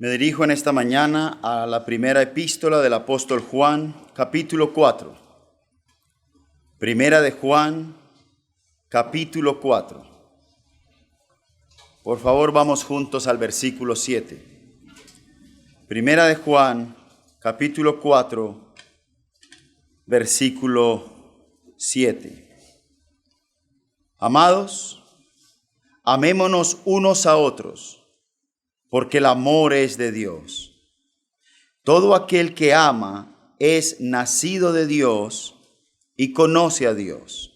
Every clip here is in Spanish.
Me dirijo en esta mañana a la primera epístola del apóstol Juan, capítulo 4. Primera de Juan, capítulo 4. Por favor, vamos juntos al versículo 7. Primera de Juan, capítulo 4, versículo 7. Amados, amémonos unos a otros, porque el amor es de Dios. Todo aquel que ama es nacido de Dios y conoce a Dios.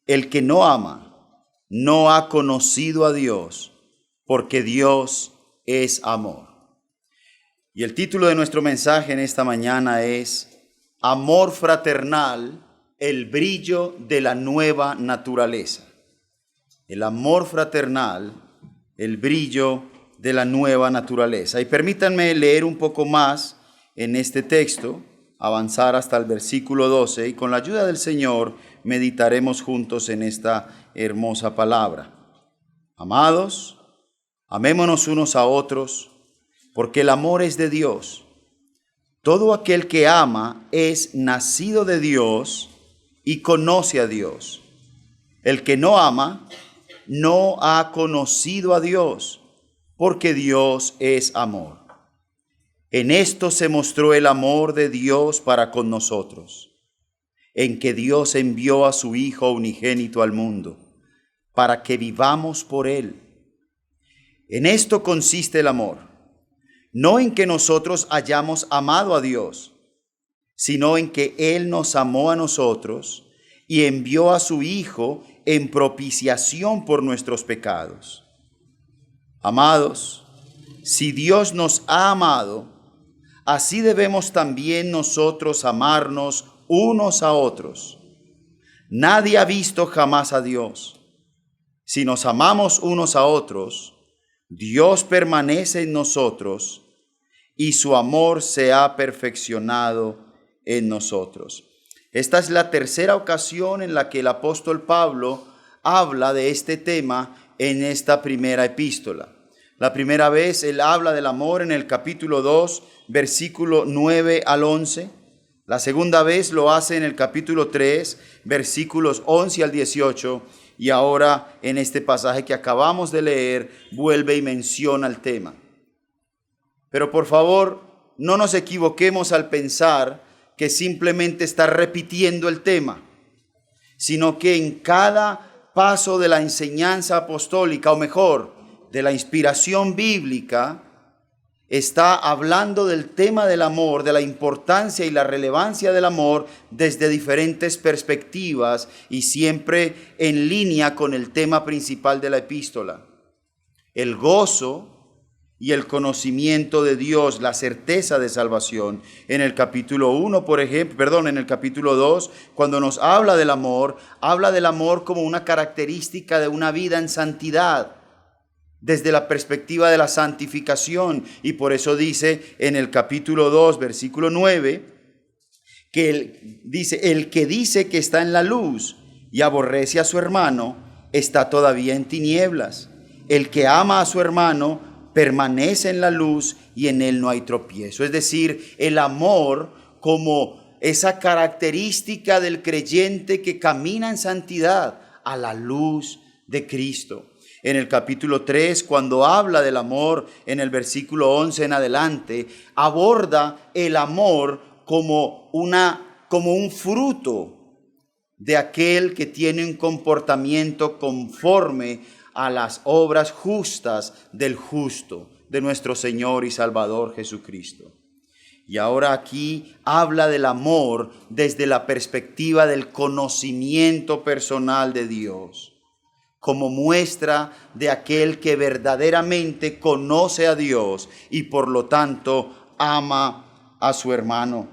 El que no ama no ha conocido a Dios, porque Dios es amor. Y el título de nuestro mensaje en esta mañana es Amor fraternal, el brillo de la nueva naturaleza. El amor fraternal, el brillo de la nueva naturaleza. Y permítanme leer un poco más en este texto, avanzar hasta el versículo 12, y con la ayuda del Señor meditaremos juntos en esta hermosa palabra. Amados, amémonos unos a otros, porque el amor es de Dios. Todo aquel que ama es nacido de Dios y conoce a Dios. El que no ama no ha conocido a Dios, porque Dios es amor. En esto se mostró el amor de Dios para con nosotros, en que Dios envió a su Hijo unigénito al mundo, para que vivamos por Él. En esto consiste el amor, no en que nosotros hayamos amado a Dios, sino en que Él nos amó a nosotros y envió a su Hijo en propiciación por nuestros pecados. Amados, si Dios nos ha amado, así debemos también nosotros amarnos unos a otros. Nadie ha visto jamás a Dios. Si nos amamos unos a otros, Dios permanece en nosotros y su amor se ha perfeccionado en nosotros. Esta es la tercera ocasión en la que el apóstol Pablo habla de este tema en esta primera epístola. La primera vez él habla del amor en el capítulo 2, versículo 9 al 11. La segunda vez lo hace en el capítulo 3, versículos 11 al 18. Y ahora en este pasaje que acabamos de leer, vuelve y menciona el tema. Pero por favor, no nos equivoquemos al pensar que simplemente está repitiendo el tema, sino que en cada paso de la enseñanza apostólica, o mejor, de la inspiración bíblica, está hablando del tema del amor, de la importancia y la relevancia del amor desde diferentes perspectivas y siempre en línea con el tema principal de la epístola. El gozo y el conocimiento de Dios, la certeza de salvación. En el capítulo 1, en el capítulo 2, cuando nos habla del amor como una característica de una vida en santidad, desde la perspectiva de la santificación. Y por eso dice en el capítulo 2, versículo 9, que el que dice que está en la luz y aborrece a su hermano, está todavía en tinieblas. El que ama a su hermano permanece en la luz y en él no hay tropiezo. Es decir, el amor como esa característica del creyente que camina en santidad a la luz de Cristo. En el capítulo 3, cuando habla del amor, en el versículo 11 en adelante, aborda el amor como un fruto de aquel que tiene un comportamiento conforme a las obras justas del justo, de nuestro Señor y Salvador Jesucristo. Y ahora aquí habla del amor desde la perspectiva del conocimiento personal de Dios, como muestra de aquel que verdaderamente conoce a Dios y por lo tanto ama a su hermano.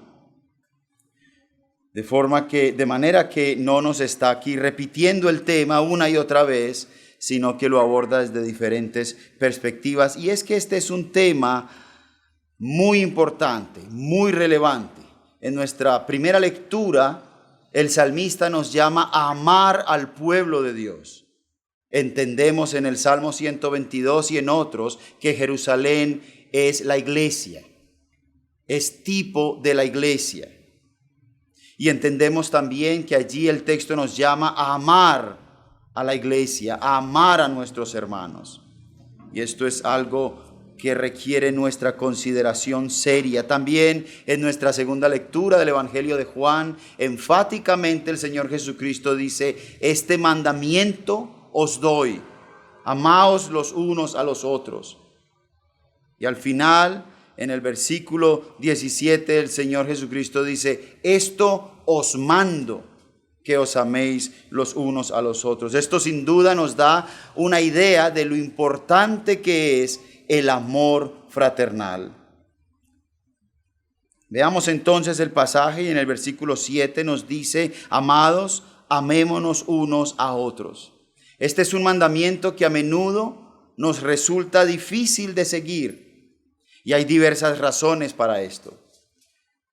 De manera que no nos está aquí repitiendo el tema una y otra vez, sino que lo aborda desde diferentes perspectivas. Y es que este es un tema muy importante, muy relevante. En nuestra primera lectura, el salmista nos llama a amar al pueblo de Dios. Entendemos en el Salmo 122 y en otros que Jerusalén es la iglesia, es tipo de la iglesia. Y entendemos también que allí el texto nos llama a amar a la iglesia, a amar a nuestros hermanos. Y esto es algo que requiere nuestra consideración seria. También en nuestra segunda lectura del Evangelio de Juan, enfáticamente el Señor Jesucristo dice: este mandamiento os doy, amaos los unos a los otros. Y al final, en el versículo 17, el Señor Jesucristo dice: esto os mando, que os améis los unos a los otros. Esto sin duda nos da una idea de lo importante que es el amor fraternal. Veamos entonces el pasaje, y en el versículo 7 nos dice: amados, amémonos unos a otros. Este es un mandamiento que a menudo nos resulta difícil de seguir, y hay diversas razones para esto.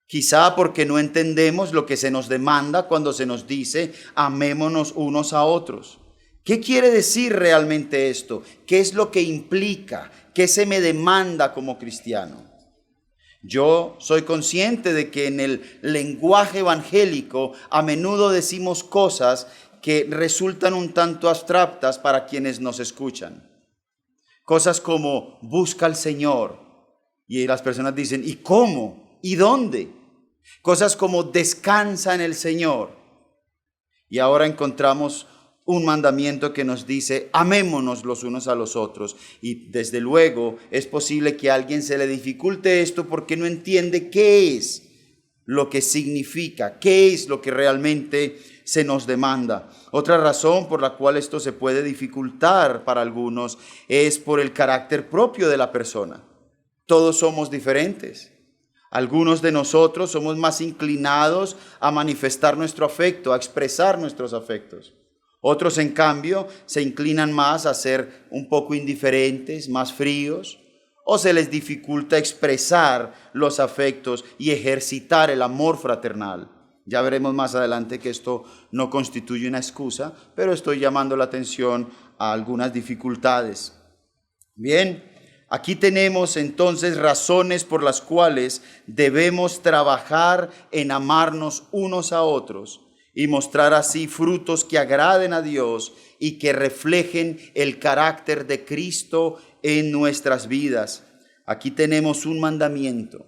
Quizá porque no entendemos lo que se nos demanda cuando se nos dice: amémonos unos a otros. ¿Qué quiere decir realmente esto? ¿Qué es lo que implica? ¿Qué se me demanda como cristiano? Yo soy consciente de que en el lenguaje evangélico a menudo decimos cosas que resultan un tanto abstractas para quienes nos escuchan. Cosas como: busca al Señor. Y las personas dicen: ¿y cómo? ¿Y dónde? Cosas como: descansa en el Señor. Y ahora encontramos un mandamiento que nos dice: amémonos los unos a los otros. Y desde luego es posible que a alguien se le dificulte esto porque no entiende qué es lo que significa, qué es lo que realmente se nos demanda. Otra razón por la cual esto se puede dificultar para algunos es por el carácter propio de la persona. Todos somos diferentes. Algunos de nosotros somos más inclinados a manifestar nuestro afecto, a expresar nuestros afectos. Otros, en cambio, se inclinan más a ser un poco indiferentes, más fríos, o se les dificulta expresar los afectos y ejercitar el amor fraternal. Ya veremos más adelante que esto no constituye una excusa, pero estoy llamando la atención a algunas dificultades. Bien, aquí tenemos entonces razones por las cuales debemos trabajar en amarnos unos a otros y mostrar así frutos que agraden a Dios y que reflejen el carácter de Cristo en nuestras vidas. Aquí tenemos un mandamiento,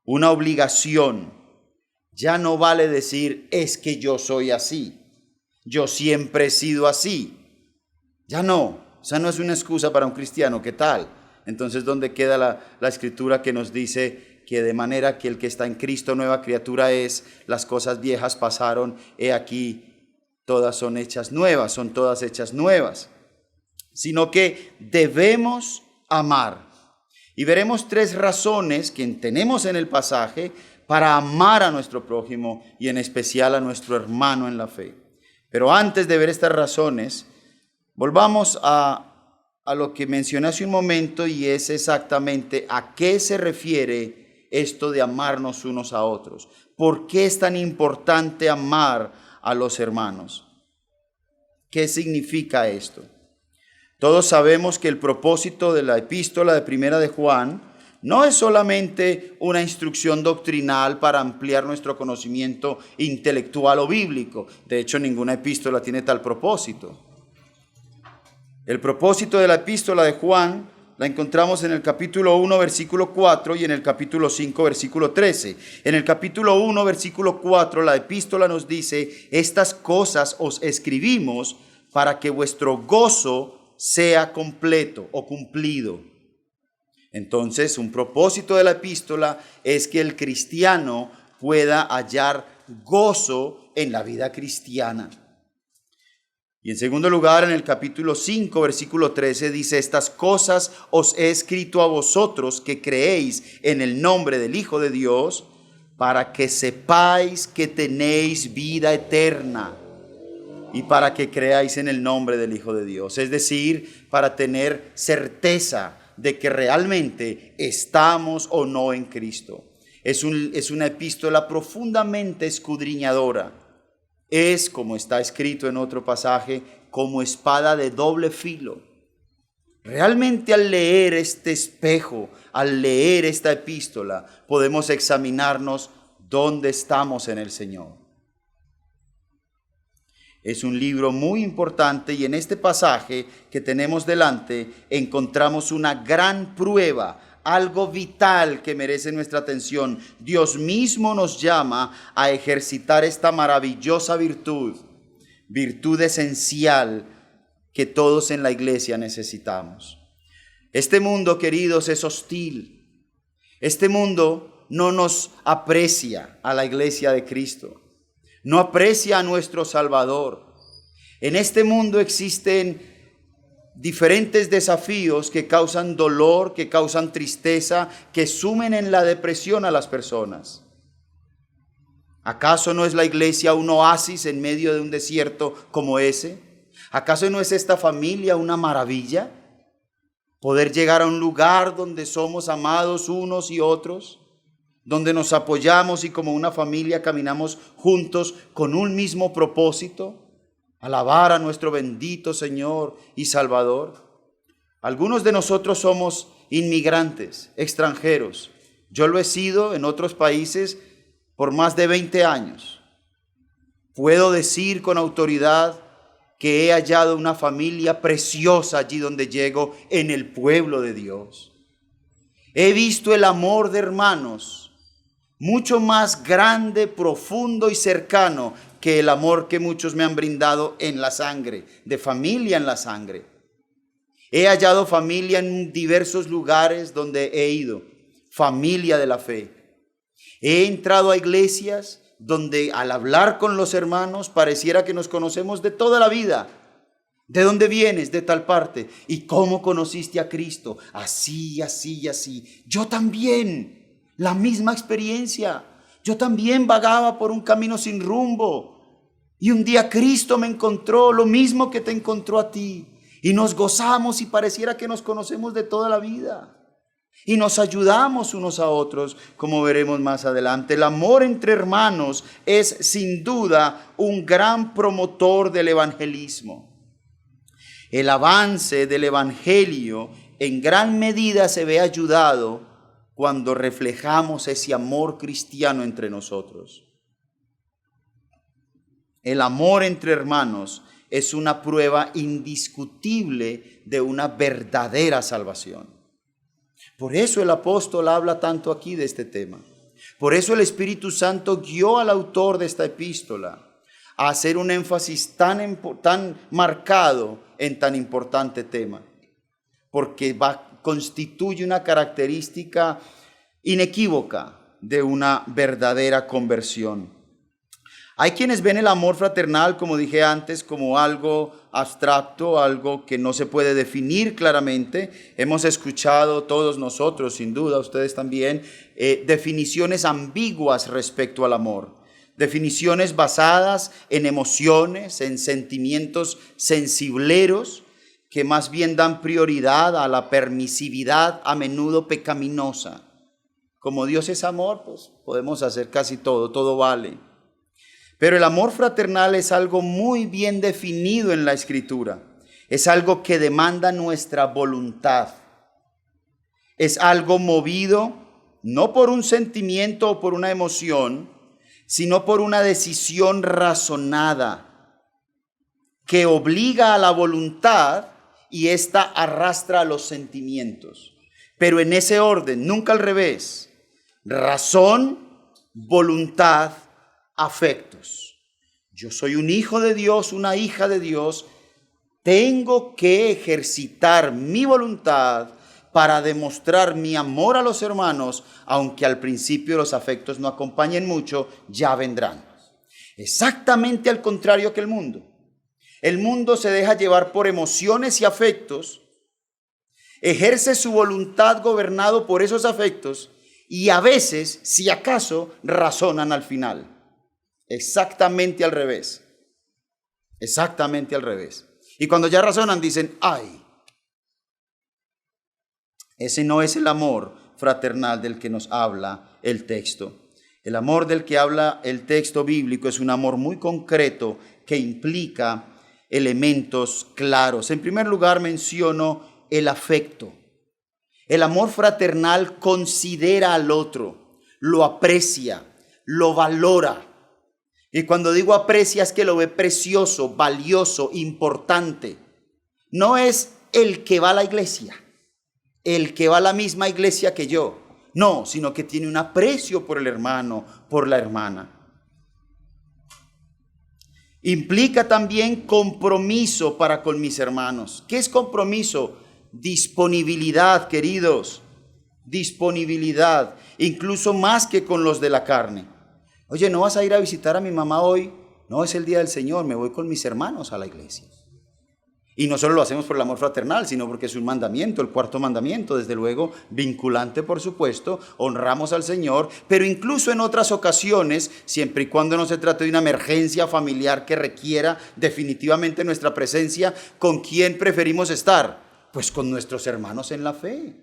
una obligación. Ya no vale decir: es que yo soy así, yo siempre he sido así. Ya no, esa no es una excusa para un cristiano. ¿Qué tal? Entonces, ¿dónde queda la escritura que nos dice que de manera que el que está en Cristo nueva criatura es? Las cosas viejas pasaron, he aquí, todas son hechas nuevas, son todas hechas nuevas. Sino que debemos amar. Y veremos 3 razones que tenemos en el pasaje para amar a nuestro prójimo y en especial a nuestro hermano en la fe. Pero antes de ver estas razones, volvamos a lo que mencioné hace un momento, y es exactamente a qué se refiere esto de amarnos unos a otros. ¿Por qué es tan importante amar a los hermanos? ¿Qué significa esto? Todos sabemos que el propósito de la epístola de Primera de Juan no es solamente una instrucción doctrinal para ampliar nuestro conocimiento intelectual o bíblico. De hecho, ninguna epístola tiene tal propósito. El propósito de la epístola de Juan la encontramos en el capítulo 1, versículo 4 y en el capítulo 5, versículo 13. En el capítulo 1, versículo 4, la epístola nos dice: estas cosas os escribimos para que vuestro gozo sea completo o cumplido. Entonces, un propósito de la epístola es que el cristiano pueda hallar gozo en la vida cristiana. Y en segundo lugar, en el capítulo 5, versículo 13, dice: estas cosas os he escrito a vosotros que creéis en el nombre del Hijo de Dios, para que sepáis que tenéis vida eterna y para que creáis en el nombre del Hijo de Dios. Es decir, para tener certeza de que realmente estamos o no en Cristo. Es una epístola profundamente escudriñadora. Es, como está escrito en otro pasaje, como espada de doble filo. Realmente al leer este espejo, al leer esta epístola, podemos examinarnos dónde estamos en el Señor. Es un libro muy importante y en este pasaje que tenemos delante encontramos una gran prueba, algo vital que merece nuestra atención. Dios mismo nos llama a ejercitar esta maravillosa virtud esencial que todos en la iglesia necesitamos. Este mundo, queridos, es hostil. Este mundo no nos aprecia a la iglesia de Cristo. No aprecia a nuestro Salvador. En este mundo existen diferentes desafíos que causan dolor, que causan tristeza, que sumen en la depresión a las personas. ¿Acaso no es la iglesia un oasis en medio de un desierto como ese? ¿Acaso no es esta familia una maravilla? Poder llegar a un lugar donde somos amados unos y otros, donde nos apoyamos y como una familia caminamos juntos con un mismo propósito, alabar a nuestro bendito Señor y Salvador. Algunos de nosotros somos inmigrantes, extranjeros. Yo lo he sido en otros países por más de 20 años. Puedo decir con autoridad que he hallado una familia preciosa allí donde llego, en el pueblo de Dios. He visto el amor de hermanos mucho más grande, profundo y cercano que el amor que muchos me han brindado en la sangre, de familia en la sangre. He hallado familia en diversos lugares donde he ido, familia de la fe. He entrado a iglesias donde al hablar con los hermanos pareciera que nos conocemos de toda la vida. ¿De dónde vienes? De tal parte. ¿Y cómo conociste a Cristo? Así, así y así. Yo también. La misma experiencia. Yo también vagaba por un camino sin rumbo. Y un día Cristo me encontró, lo mismo que te encontró a ti. Y nos gozamos y pareciera que nos conocemos de toda la vida. Y nos ayudamos unos a otros, como veremos más adelante. El amor entre hermanos es sin duda un gran promotor del evangelismo. El avance del evangelio en gran medida se ve ayudado cuando reflejamos ese amor cristiano entre nosotros. El amor entre hermanos es una prueba indiscutible de una verdadera salvación. Por eso el apóstol habla tanto aquí de este tema. Por eso el Espíritu Santo guió al autor de esta epístola a hacer un énfasis tan marcado en tan importante tema. Porque constituye una característica inequívoca de una verdadera conversión. Hay quienes ven el amor fraternal, como dije antes, como algo abstracto, algo que no se puede definir claramente. Hemos escuchado todos nosotros, sin duda, ustedes también, definiciones ambiguas respecto al amor. Definiciones basadas en emociones, en sentimientos sensibleros, que más bien dan prioridad a la permisividad a menudo pecaminosa. Como Dios es amor, pues podemos hacer casi todo vale. Pero el amor fraternal es algo muy bien definido en la Escritura. Es algo que demanda nuestra voluntad. Es algo movido no por un sentimiento o por una emoción, sino por una decisión razonada que obliga a la voluntad y ésta arrastra a los sentimientos. Pero en ese orden, nunca al revés. Razón, voluntad, afectos. Yo soy un hijo de Dios, una hija de Dios. Tengo que ejercitar mi voluntad para demostrar mi amor a los hermanos, aunque al principio los afectos no acompañen mucho, ya vendrán. Exactamente al contrario que el mundo. El mundo se deja llevar por emociones y afectos, ejerce su voluntad gobernado por esos afectos y a veces, si acaso, razonan al final. Exactamente al revés. Exactamente al revés. Y cuando ya razonan dicen, ¡ay! Ese no es el amor fraternal del que nos habla el texto. El amor del que habla el texto bíblico es un amor muy concreto que implica elementos claros. En primer lugar menciono el afecto. El amor fraternal considera al otro, lo aprecia, lo valora. Y cuando digo aprecia es que lo ve precioso, valioso, importante. No es el que va a la iglesia, el que va a la misma iglesia que yo. No, sino que tiene un aprecio por el hermano, por la hermana. Implica también compromiso para con mis hermanos. ¿Qué es compromiso? Disponibilidad, queridos. Disponibilidad, incluso más que con los de la carne. Oye, ¿no vas a ir a visitar a mi mamá hoy? No, es el día del Señor, me voy con mis hermanos a la iglesia. Y no solo lo hacemos por el amor fraternal, sino porque es un mandamiento, el cuarto mandamiento, desde luego, vinculante por supuesto, honramos al Señor, pero incluso en otras ocasiones, siempre y cuando no se trate de una emergencia familiar que requiera definitivamente nuestra presencia, ¿con quién preferimos estar? Pues con nuestros hermanos en la fe.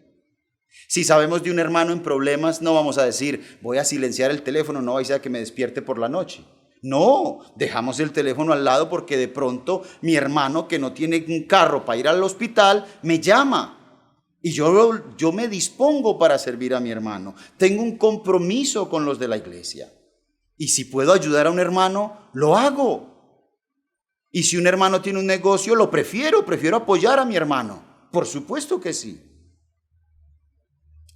Si sabemos de un hermano en problemas, no vamos a decir, voy a silenciar el teléfono, no vaya a que me despierte por la noche. No, dejamos el teléfono al lado porque de pronto mi hermano que no tiene un carro para ir al hospital me llama y yo me dispongo para servir a mi hermano. Tengo un compromiso con los de la iglesia y si puedo ayudar a un hermano, lo hago. Y si un hermano tiene un negocio, lo prefiero apoyar a mi hermano. Por supuesto que sí.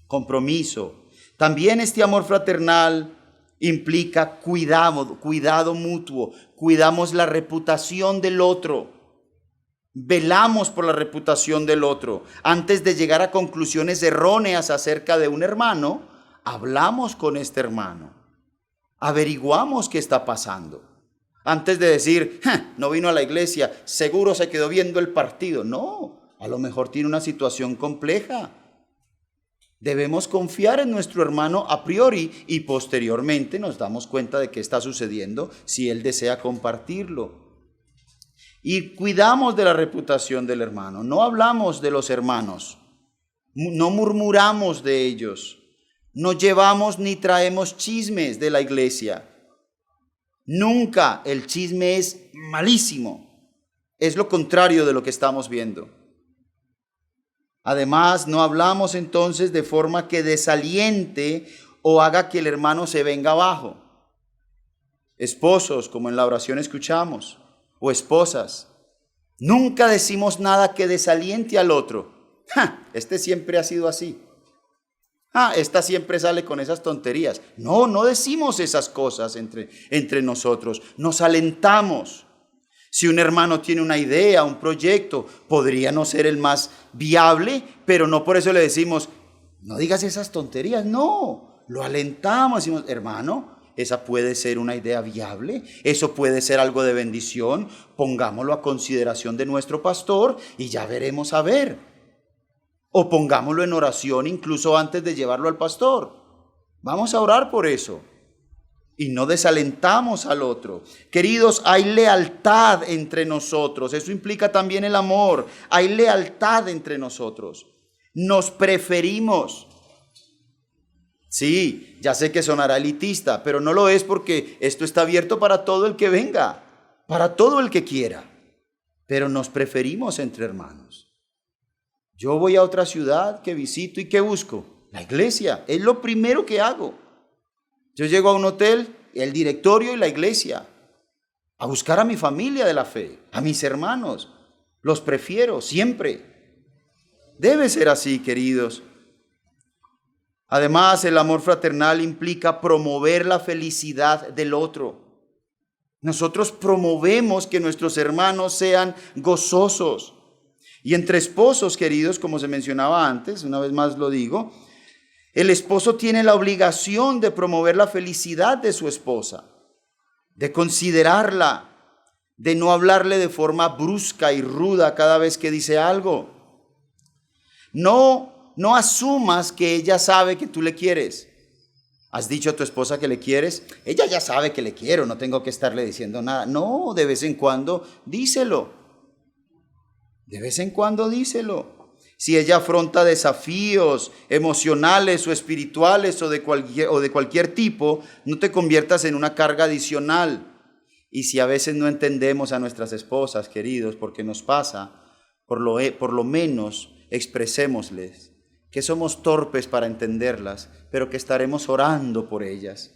Compromiso. También este amor fraternal implica cuidado mutuo. Cuidamos la reputación del otro. Velamos por la reputación del otro. Antes de llegar a conclusiones erróneas acerca de un hermano, hablamos con este hermano. Averiguamos qué está pasando. Antes de decir, no vino a la iglesia, seguro se quedó viendo el partido. No, a lo mejor tiene una situación compleja. Debemos confiar en nuestro hermano a priori y posteriormente nos damos cuenta de qué está sucediendo si él desea compartirlo. Y cuidamos de la reputación del hermano. No hablamos de los hermanos, no murmuramos de ellos, no llevamos ni traemos chismes de la iglesia. Nunca, el chisme es malísimo. Es lo contrario de lo que estamos viendo. Además, no hablamos entonces de forma que desaliente o haga que el hermano se venga abajo. Esposos, como en la oración escuchamos, o esposas, nunca decimos nada que desaliente al otro. Este siempre ha sido así. Esta siempre sale con esas tonterías. No decimos esas cosas entre nosotros. Nos alentamos. Si un hermano tiene una idea, un proyecto, podría no ser el más viable, pero no por eso le decimos, no digas esas tonterías. No, lo alentamos, decimos, hermano, esa puede ser una idea viable, eso puede ser algo de bendición, pongámoslo a consideración de nuestro pastor y ya veremos a ver. O pongámoslo en oración incluso antes de llevarlo al pastor. Vamos a orar por eso. Y no desalentamos al otro. Queridos, hay lealtad entre nosotros. Eso implica también el amor. Hay lealtad entre nosotros. Nos preferimos. Sí, ya sé que sonará elitista, pero no lo es porque esto está abierto para todo el que venga, para todo el que quiera. Pero nos preferimos entre hermanos. Yo voy a otra ciudad que visito y ¿qué busco? La iglesia. Es lo primero que hago. Yo llego a un hotel, el directorio y la iglesia, a buscar a mi familia de la fe, a mis hermanos. Los prefiero siempre. Debe ser así, queridos. Además, el amor fraternal implica promover la felicidad del otro. Nosotros promovemos que nuestros hermanos sean gozosos. Y entre esposos, queridos, como se mencionaba antes, una vez más lo digo, el esposo tiene la obligación de promover la felicidad de su esposa, de considerarla, de no hablarle de forma brusca y ruda cada vez que dice algo. No asumas que ella sabe que tú le quieres. ¿Has dicho a tu esposa que le quieres? Ella ya sabe que le quiero, no tengo que estarle diciendo nada. No, de vez en cuando díselo. De vez en cuando díselo. Si ella afronta desafíos emocionales o espirituales o de cualquier tipo, no te conviertas en una carga adicional. Y si a veces no entendemos a nuestras esposas, queridos, porque nos pasa, por lo menos expresémosles que somos torpes para entenderlas, pero que estaremos orando por ellas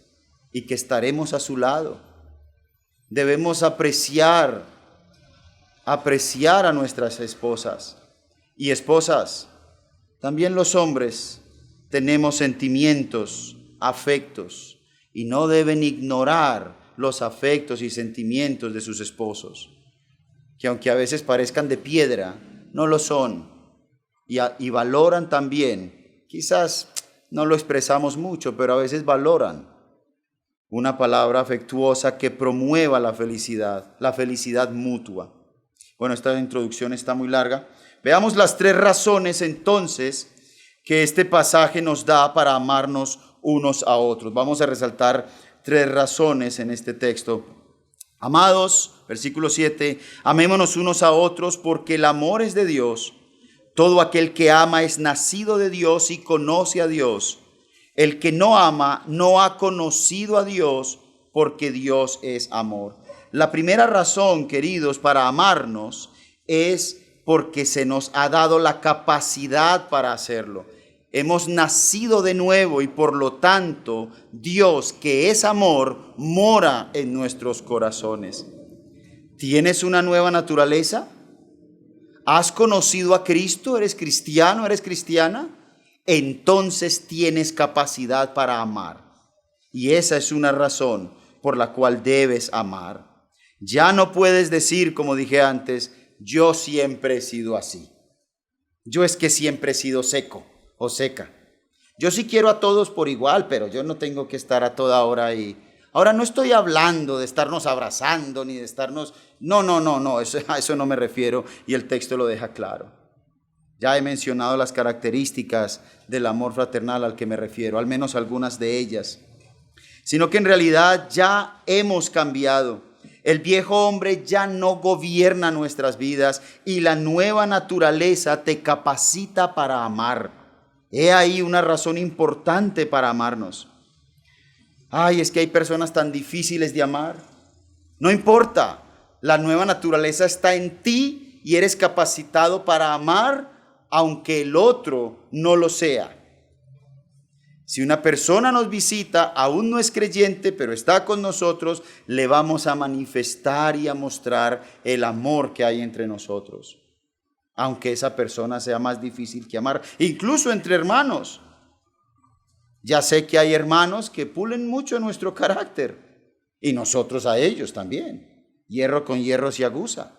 y que estaremos a su lado. Debemos apreciar a nuestras esposas. Y esposas, también los hombres tenemos sentimientos, afectos, y no deben ignorar los afectos y sentimientos de sus esposos, que aunque a veces parezcan de piedra, no lo son, y valoran también, quizás no lo expresamos mucho, pero a veces valoran una palabra afectuosa que promueva la felicidad mutua. Bueno, esta introducción está muy larga. Veamos las 3 razones entonces que este pasaje nos da para amarnos unos a otros. Vamos a resaltar 3 razones en este texto. Amados, versículo 7, amémonos unos a otros porque el amor es de Dios. Todo aquel que ama es nacido de Dios y conoce a Dios. El que no ama no ha conocido a Dios, porque Dios es amor. La primera razón, queridos, para amarnos es porque se nos ha dado la capacidad para hacerlo. Hemos nacido de nuevo y por lo tanto Dios, que es amor, mora en nuestros corazones. ¿Tienes una nueva naturaleza? ¿Has conocido a Cristo? ¿Eres cristiano? ¿Eres cristiana? Entonces tienes capacidad para amar. Y esa es una razón por la cual debes amar. Ya no puedes decir, como dije antes, yo siempre he sido así. Yo es que siempre he sido seco o seca. Yo sí quiero a todos por igual, pero yo no tengo que estar a toda hora ahí. Ahora no estoy hablando de estarnos abrazando ni de estarnos... No, a eso no me refiero y el texto lo deja claro. Ya he mencionado las características del amor fraternal al que me refiero, al menos algunas de ellas. Sino que en realidad ya hemos cambiado. El viejo hombre ya no gobierna nuestras vidas y la nueva naturaleza te capacita para amar. He ahí una razón importante para amarnos. Ay, es que hay personas tan difíciles de amar. No importa, la nueva naturaleza está en ti y eres capacitado para amar aunque el otro no lo sea. Si una persona nos visita, aún no es creyente, pero está con nosotros, le vamos a manifestar y a mostrar el amor que hay entre nosotros. Aunque esa persona sea más difícil que amar, incluso entre hermanos. Ya sé que hay hermanos que pulen mucho nuestro carácter y nosotros a ellos también. Hierro con hierro se aguza.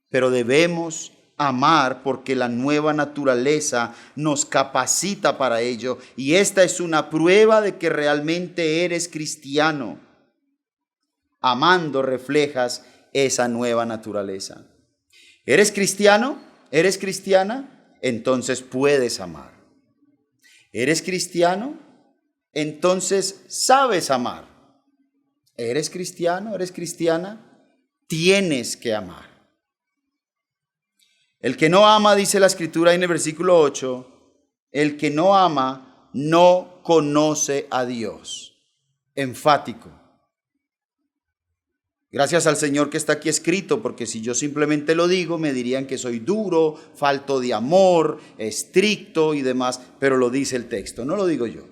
Pero debemos amar porque la nueva naturaleza nos capacita para ello y esta es una prueba de que realmente eres cristiano. Amando reflejas esa nueva naturaleza. ¿Eres cristiano? ¿Eres cristiana? Entonces puedes amar. ¿Eres cristiano? Entonces sabes amar. ¿Eres cristiano? ¿Eres cristiana? Tienes que amar. El que no ama, dice la Escritura en el versículo 8, el que no ama no conoce a Dios. Enfático. Gracias al Señor que está aquí escrito, porque si yo simplemente lo digo, me dirían que soy duro, falto de amor, estricto y demás, pero lo dice el texto, no lo digo yo.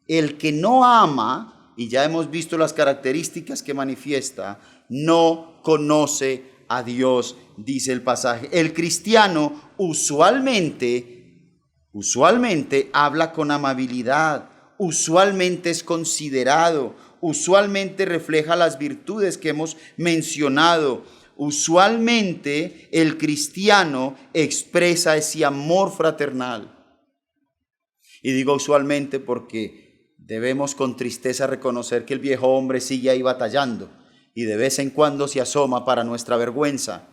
El que no ama, y ya hemos visto las características que manifiesta, no conoce a Dios, dice el pasaje. El cristiano usualmente habla con amabilidad, usualmente es considerado, usualmente refleja las virtudes que hemos mencionado. Usualmente el cristiano expresa ese amor fraternal. Y digo usualmente porque debemos con tristeza reconocer que el viejo hombre sigue ahí batallando y de vez en cuando se asoma para nuestra vergüenza.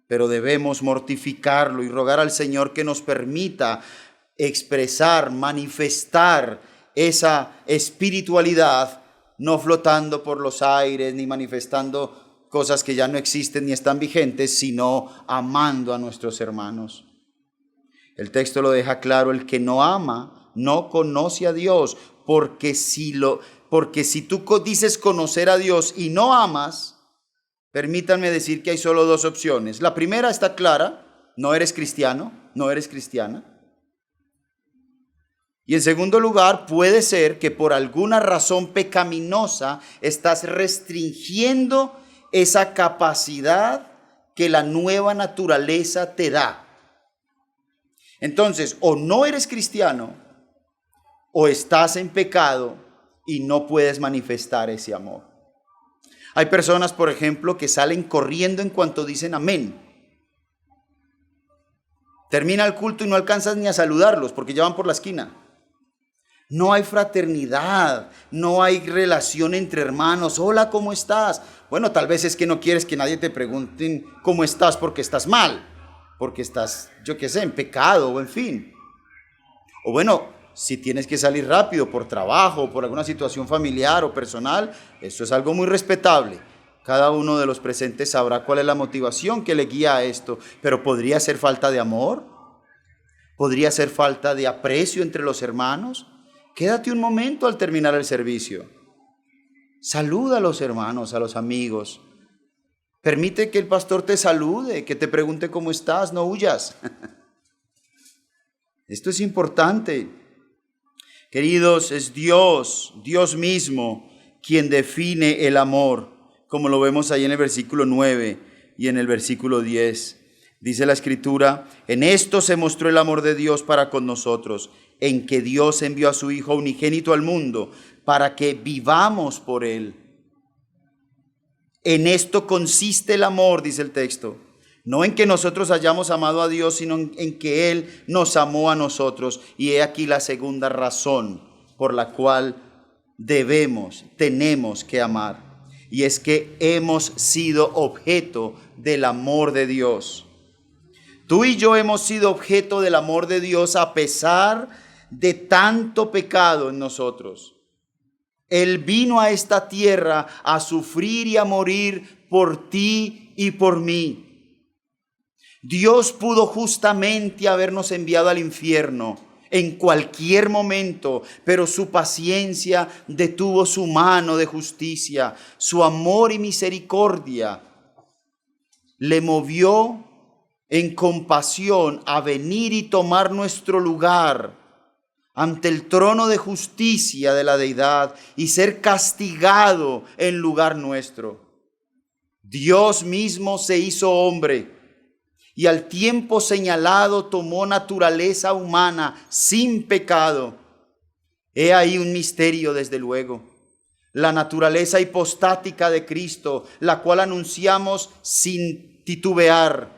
Pero debemos mortificarlo y rogar al Señor que nos permita expresar, manifestar esa espiritualidad, no flotando por los aires ni manifestando cosas que ya no existen ni están vigentes, sino amando a nuestros hermanos. El texto lo deja claro, el que no ama no conoce a Dios, porque si tú dices conocer a Dios y no amas, permítanme decir que hay solo dos opciones. La primera está clara: no eres cristiano, no eres cristiana. Y en segundo lugar, puede ser que por alguna razón pecaminosa estás restringiendo esa capacidad que la nueva naturaleza te da. Entonces, o no eres cristiano, o estás en pecado y no puedes manifestar ese amor. Hay personas, por ejemplo, que salen corriendo en cuanto dicen amén. Termina el culto y no alcanzas ni a saludarlos porque ya van por la esquina. No hay fraternidad, no hay relación entre hermanos. Hola, ¿cómo estás? Bueno, tal vez es que no quieres que nadie te pregunte cómo estás porque estás mal, porque estás, yo qué sé, en pecado o en fin. O bueno, si tienes que salir rápido por trabajo, por alguna situación familiar o personal, eso es algo muy respetable. Cada uno de los presentes sabrá cuál es la motivación que le guía a esto, pero podría ser falta de amor, podría ser falta de aprecio entre los hermanos. Quédate un momento al terminar el servicio. Saluda a los hermanos, a los amigos. Permite que el pastor te salude, que te pregunte cómo estás, no huyas. Esto es importante. Queridos, es Dios mismo quien define el amor, como lo vemos ahí en el versículo 9 y en el versículo 10. Dice la Escritura: en esto se mostró el amor de Dios para con nosotros, en que Dios envió a su Hijo unigénito al mundo para que vivamos por Él. En esto consiste el amor, dice el texto, no en que nosotros hayamos amado a Dios, sino en que Él nos amó a nosotros. Y he aquí la segunda razón por la cual tenemos que amar, y es que hemos sido objeto del amor de Dios. Tú y yo hemos sido objeto del amor de Dios a pesar de tanto pecado en nosotros. Él vino a esta tierra a sufrir y a morir por ti y por mí. Dios pudo justamente habernos enviado al infierno en cualquier momento, pero su paciencia detuvo su mano de justicia, su amor y misericordia le movió en compasión a venir y tomar nuestro lugar ante el trono de justicia de la deidad y ser castigado en lugar nuestro. Dios mismo se hizo hombre y al tiempo señalado tomó naturaleza humana sin pecado. He ahí un misterio, desde luego: la naturaleza hipostática de Cristo, la cual anunciamos sin titubear.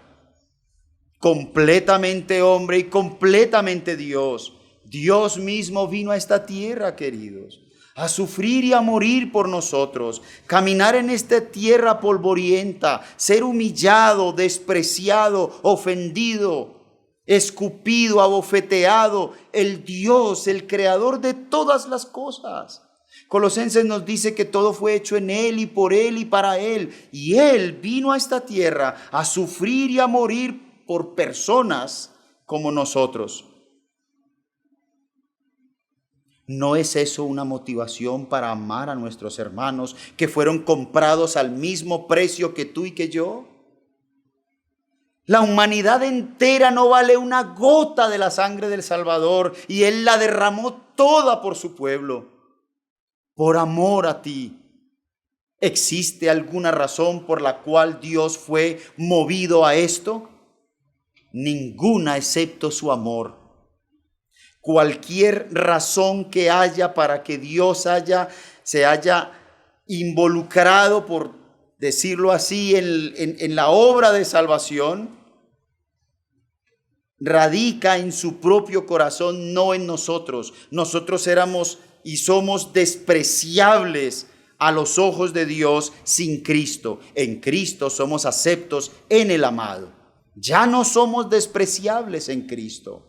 Completamente hombre y completamente Dios. Dios mismo vino a esta tierra, queridos, a sufrir y a morir por nosotros, caminar en esta tierra polvorienta, ser humillado, despreciado, ofendido, escupido, abofeteado, el Dios, el creador de todas las cosas. Colosenses nos dice que todo fue hecho en Él y por Él y para Él. Y Él vino a esta tierra a sufrir y a morir por personas como nosotros. ¿No es eso una motivación para amar a nuestros hermanos que fueron comprados al mismo precio que tú y que yo? La humanidad entera no vale una gota de la sangre del Salvador y Él la derramó toda por su pueblo, por amor a ti. ¿Existe alguna razón por la cual Dios fue movido a esto? Ninguna, excepto su amor. Cualquier razón que haya para que Dios se haya involucrado, por decirlo así, en la obra de salvación, radica en su propio corazón, no en nosotros. Nosotros éramos y somos despreciables a los ojos de Dios sin Cristo. En Cristo somos aceptos en el amado. Ya no somos despreciables en Cristo.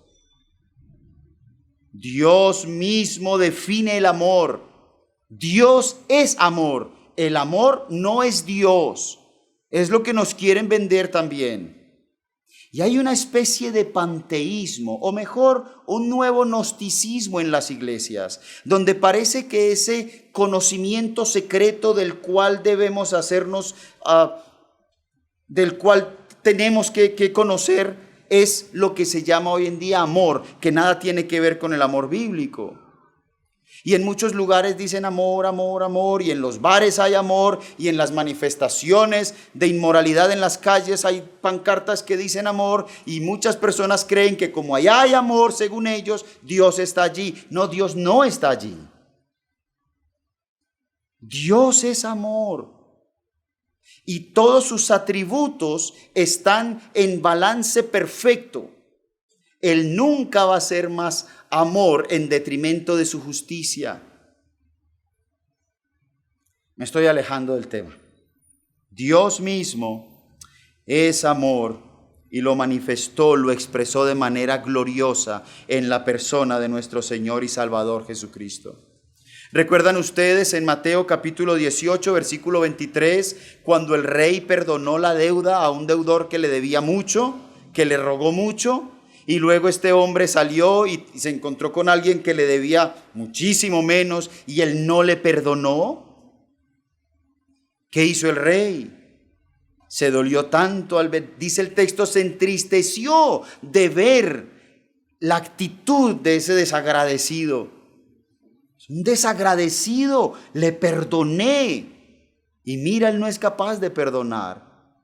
Dios mismo define el amor. Dios es amor. El amor no es Dios. Es lo que nos quieren vender también. Y hay una especie de panteísmo, o mejor, un nuevo gnosticismo en las iglesias, donde parece que ese conocimiento secreto del cual debemos hacernos del cual tenemos que conocer es lo que se llama hoy en día amor, que nada tiene que ver con el amor bíblico. Y en muchos lugares dicen amor, amor, amor, y en los bares hay amor, y en las manifestaciones de inmoralidad en las calles hay pancartas que dicen amor, y muchas personas creen que como allá hay amor, según ellos, Dios está allí. No, Dios no está allí. Dios es amor. Y todos sus atributos están en balance perfecto. Él nunca va a ser más amor en detrimento de su justicia. Me estoy alejando del tema. Dios mismo es amor y lo manifestó, lo expresó de manera gloriosa en la persona de nuestro Señor y Salvador Jesucristo. ¿Recuerdan ustedes en Mateo capítulo 18, versículo 23, cuando el rey perdonó la deuda a un deudor que le debía mucho, que le rogó mucho? Y luego este hombre salió y se encontró con alguien que le debía muchísimo menos y él no le perdonó. ¿Qué hizo el rey? Se dolió tanto al ver, dice el texto, se entristeció de ver la actitud de ese desagradecido. Un desagradecido, le perdoné. Y mira, él no es capaz de perdonar.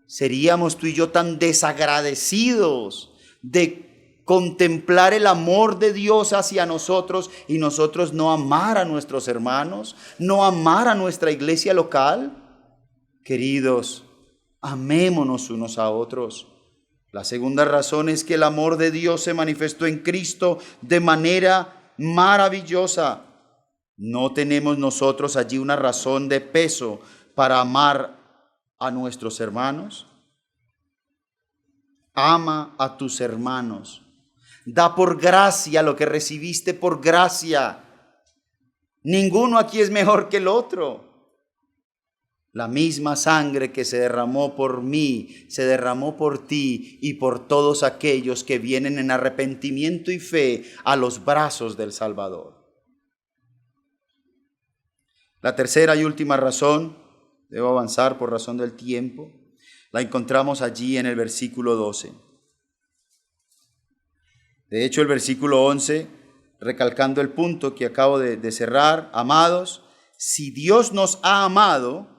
¿Seríamos tú y yo tan desagradecidos de contemplar el amor de Dios hacia nosotros y nosotros no amar a nuestros hermanos, no amar a nuestra iglesia local? Queridos, amémonos unos a otros. La segunda razón es que el amor de Dios se manifestó en Cristo de manera maravillosa. No tenemos nosotros allí una razón de peso para amar a nuestros hermanos. Ama a tus hermanos. Da por gracia lo que recibiste por gracia. Ninguno aquí es mejor que el otro. La misma sangre que se derramó por mí, se derramó por ti y por todos aquellos que vienen en arrepentimiento y fe a los brazos del Salvador. La tercera y última razón, debo avanzar por razón del tiempo, la encontramos allí en el versículo 12. De hecho, el versículo 11, recalcando el punto que acabo de cerrar: amados, si Dios nos ha amado,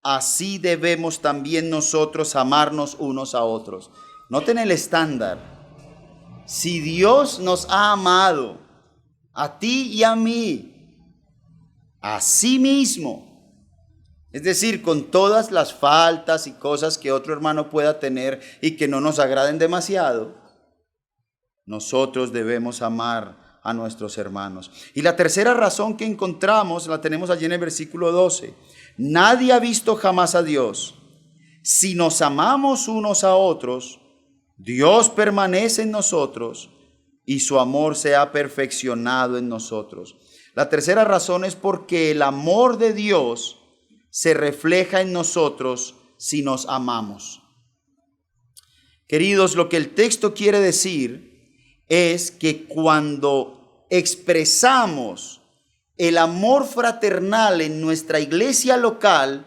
así debemos también nosotros amarnos unos a otros. Noten el estándar. Si Dios nos ha amado, a ti y a mí, así mismo, es decir, con todas las faltas y cosas que otro hermano pueda tener y que no nos agraden demasiado, nosotros debemos amar a nuestros hermanos. Y la tercera razón que encontramos la tenemos allí en el versículo 12. Nadie ha visto jamás a Dios. Si nos amamos unos a otros, Dios permanece en nosotros y su amor se ha perfeccionado en nosotros. La tercera razón es porque el amor de Dios se refleja en nosotros si nos amamos. Queridos, lo que el texto quiere decir es que cuando expresamos el amor fraternal en nuestra iglesia local,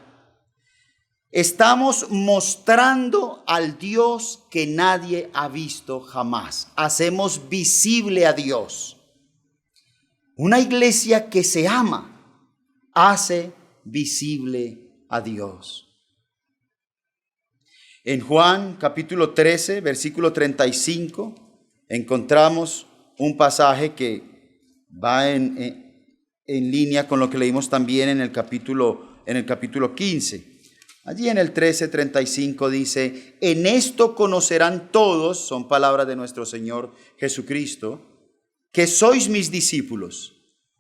estamos mostrando al Dios que nadie ha visto jamás. Hacemos visible a Dios. Una iglesia que se ama hace visible a Dios. En Juan capítulo 13, versículo 35, encontramos un pasaje que va en línea con lo que leímos también en el capítulo 15. Allí en el 13:35 dice: en esto conocerán todos, son palabras de nuestro Señor Jesucristo, que sois mis discípulos,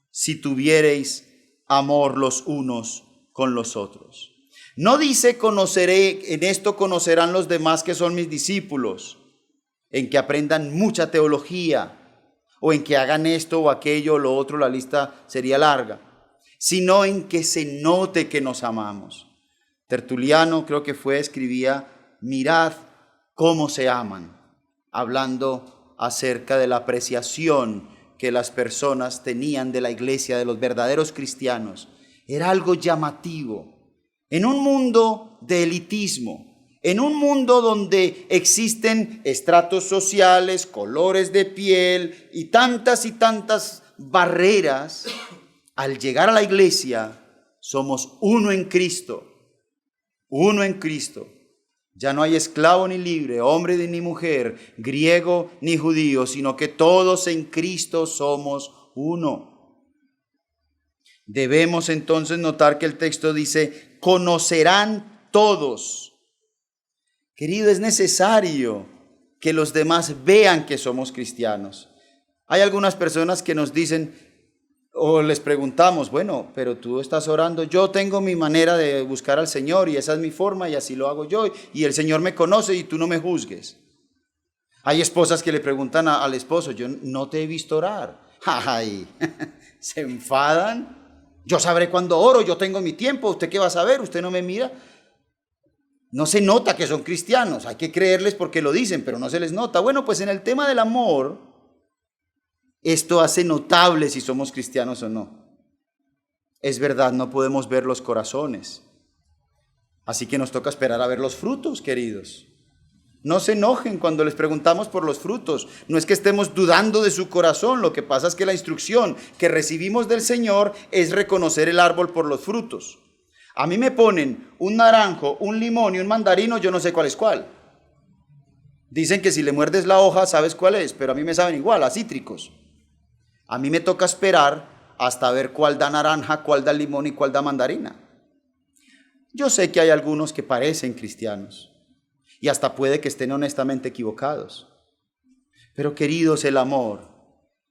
si tuviereis amor los unos con los otros. No dice conoceré, en esto conocerán los demás que son mis discípulos, en que aprendan mucha teología, o en que hagan esto o aquello o lo otro, la lista sería larga, sino en que se note que nos amamos. Tertuliano, creo que escribía: mirad cómo se aman, hablando acerca de la apreciación que las personas tenían de la iglesia, de los verdaderos cristianos. Era algo llamativo. En un mundo de elitismo, En un mundo donde existen estratos sociales, colores de piel y tantas barreras, al llegar a la iglesia somos uno en Cristo, uno en Cristo. Ya no hay esclavo ni libre, hombre ni mujer, griego ni judío, sino que todos en Cristo somos uno. Debemos entonces notar que el texto dice, conocerán todos. Querido, es necesario que los demás vean que somos cristianos. Hay algunas personas que nos dicen o les preguntamos, bueno, pero tú estás orando, yo tengo mi manera de buscar al Señor y esa es mi forma y así lo hago yo y el Señor me conoce y tú no me juzgues. Hay esposas que le preguntan al esposo, yo no te he visto orar. Ay, se enfadan. Yo sabré cuándo oro, yo tengo mi tiempo, ¿usted qué va a saber? ¿Usted no me mira? No se nota que son cristianos, hay que creerles porque lo dicen, pero no se les nota. Bueno, pues en el tema del amor, esto hace notable si somos cristianos o no. Es verdad, no podemos ver los corazones, así que nos toca esperar a ver los frutos, queridos. No se enojen cuando les preguntamos por los frutos, no es que estemos dudando de su corazón, lo que pasa es que la instrucción que recibimos del Señor es reconocer el árbol por los frutos. A mí me ponen un naranjo, un limón y un mandarino, yo no sé cuál es cuál. Dicen que si le muerdes la hoja sabes cuál es, pero a mí me saben igual, a cítricos. A mí me toca esperar hasta ver cuál da naranja, cuál da limón y cuál da mandarina. Yo sé que hay algunos que parecen cristianos y hasta puede que estén honestamente equivocados. Pero queridos, el amor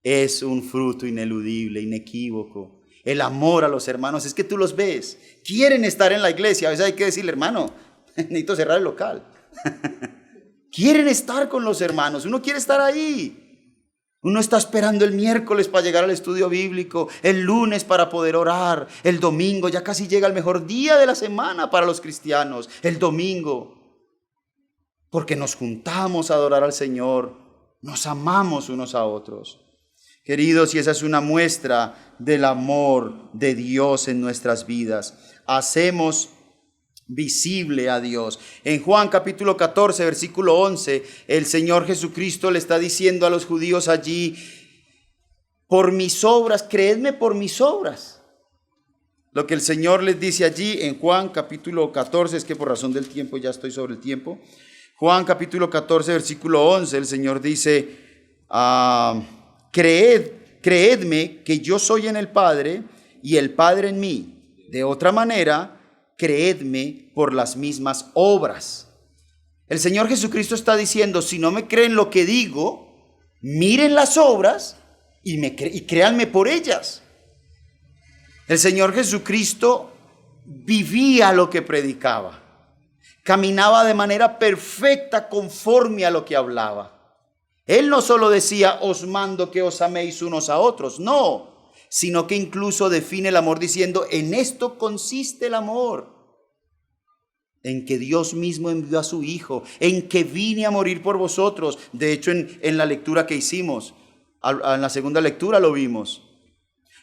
es un fruto ineludible, inequívoco. El amor a los hermanos es que tú los ves, quieren estar en la iglesia. A veces hay que decirle, hermano, necesito cerrar el local. Quieren estar con los hermanos, uno quiere estar ahí. Uno está esperando el miércoles para llegar al estudio bíblico, el lunes para poder orar, el domingo, ya casi llega el mejor día de la semana para los cristianos, el domingo. Porque nos juntamos a adorar al Señor, nos amamos unos a otros. Queridos, y esa es una muestra del amor de Dios en nuestras vidas. Hacemos visible a Dios. En Juan capítulo 14, versículo 11, el Señor Jesucristo le está diciendo a los judíos allí, por mis obras, creedme por mis obras. Lo que el Señor les dice allí en Juan capítulo 14, es que por razón del tiempo ya estoy sobre el tiempo. Juan capítulo 14, versículo 11, el Señor dice, creedme que yo soy en el Padre y el Padre en mí. De otra manera, creedme por las mismas obras. El Señor Jesucristo está diciendo, si no me creen lo que digo, miren las obras y créanme por ellas. El Señor Jesucristo vivía lo que predicaba. Caminaba de manera perfecta conforme a lo que hablaba. Él no solo decía, os mando que os améis unos a otros, no, sino que incluso define el amor diciendo, en esto consiste el amor, en que Dios mismo envió a su Hijo, en que vine a morir por vosotros. De hecho, en la lectura que hicimos, en la segunda lectura lo vimos.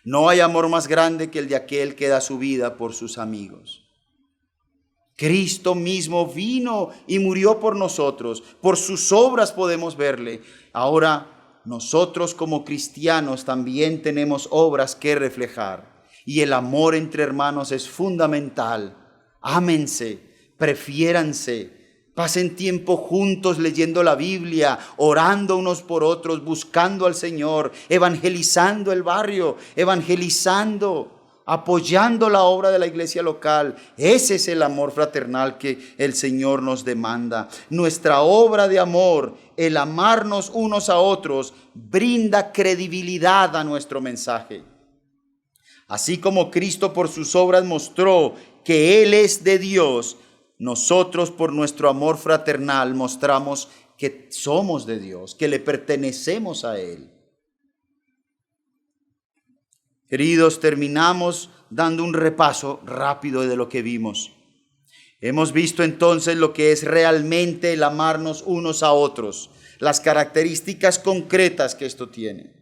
No hay amor más grande que el de aquel que da su vida por sus amigos. Cristo mismo vino y murió por nosotros. Por sus obras podemos verle. Ahora, nosotros como cristianos también tenemos obras que reflejar. Y el amor entre hermanos es fundamental. Ámense, prefiéranse, pasen tiempo juntos leyendo la Biblia, orando unos por otros, buscando al Señor, evangelizando el barrio, apoyando la obra de la iglesia local. Ese es el amor fraternal que el Señor nos demanda. Nuestra obra de amor, el amarnos unos a otros, brinda credibilidad a nuestro mensaje. Así como Cristo por sus obras mostró que Él es de Dios, nosotros por nuestro amor fraternal mostramos que somos de Dios, que le pertenecemos a Él. Queridos, terminamos dando un repaso rápido de lo que vimos. Hemos visto entonces lo que es realmente el amarnos unos a otros, las características concretas que esto tiene.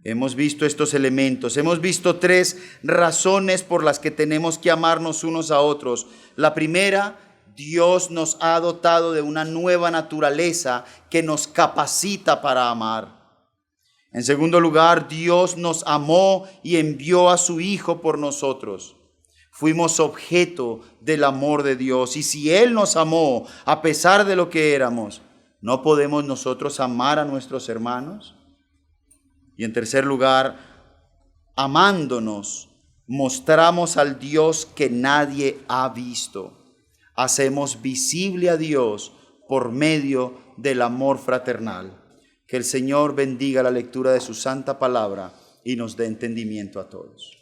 Hemos visto estos elementos, hemos visto 3 razones por las que tenemos que amarnos unos a otros. La primera, Dios nos ha dotado de una nueva naturaleza que nos capacita para amar. En segundo lugar, Dios nos amó y envió a su Hijo por nosotros. Fuimos objeto del amor de Dios. Y si Él nos amó a pesar de lo que éramos, ¿no podemos nosotros amar a nuestros hermanos? Y en tercer lugar, amándonos, mostramos al Dios que nadie ha visto. Hacemos visible a Dios por medio del amor fraternal. Que el Señor bendiga la lectura de su santa palabra y nos dé entendimiento a todos.